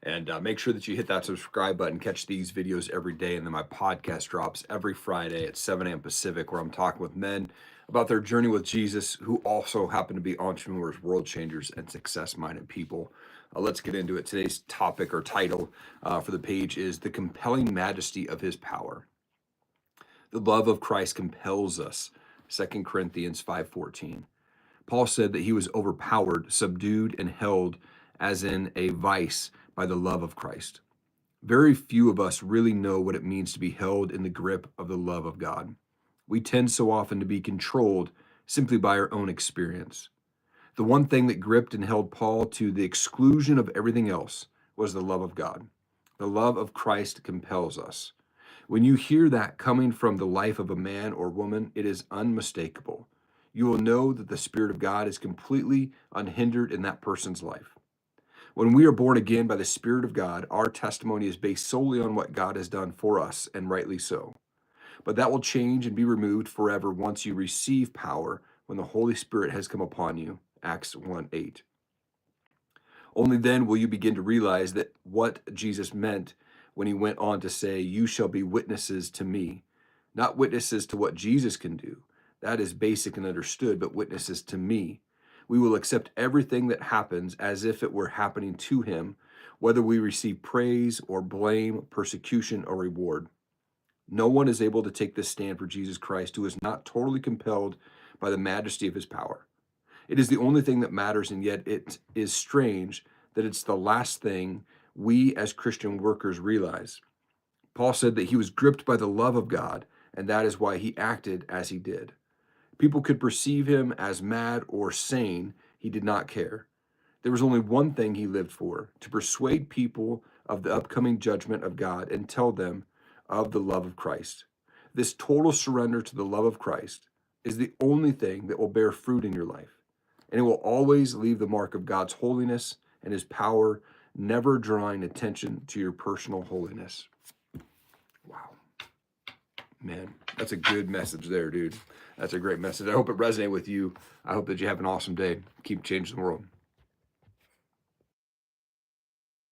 And make sure that you hit that subscribe button, catch these videos every day. And then my podcast drops every Friday at 7 a.m. Pacific, where I'm talking with men about their journey with Jesus, who also happen to be entrepreneurs, world changers, and success-minded people. Let's get into it. Today's topic or title for the page is The Compelling Majesty of His Power. The love of Christ compels us, 2 Corinthians 5:14. Paul said that he was overpowered, subdued, and held as in a vice by the love of Christ. Very few of us really know what it means to be held in the grip of the love of God. We tend so often to be controlled simply by our own experience. The one thing that gripped and held Paul to the exclusion of everything else was the love of God. The love of Christ compels us. When you hear that coming from the life of a man or woman, it is unmistakable. You will know that the Spirit of God is completely unhindered in that person's life. When we are born again by the Spirit of God, our testimony is based solely on what God has done for us, and rightly so. But that will change and be removed forever once you receive power when the Holy Spirit has come upon you, Acts 1:8. Only then will you begin to realize that what Jesus meant when he went on to say, "You shall be witnesses to me," not witnesses to what Jesus can do. That is basic and understood, but witnesses to me. We will accept everything that happens as if it were happening to him, whether we receive praise or blame, persecution or reward. No one is able to take this stand for Jesus Christ who is not totally compelled by the majesty of his power. It is the only thing that matters, and yet it is strange that it's the last thing we as Christian workers realize. Paul said that he was gripped by the love of God, and that is why he acted as he did. People could perceive him as mad or sane. He did not care. There was only one thing he lived for: to persuade people of the upcoming judgment of God and tell them of the love of Christ. This total surrender to the love of Christ is the only thing that will bear fruit in your life, and it will always leave the mark of God's holiness and his power, never drawing attention to your personal holiness. Wow. Man, that's a good message there, dude. That's a great message. I hope it resonated with you. I hope that you have an awesome day. Keep changing the world.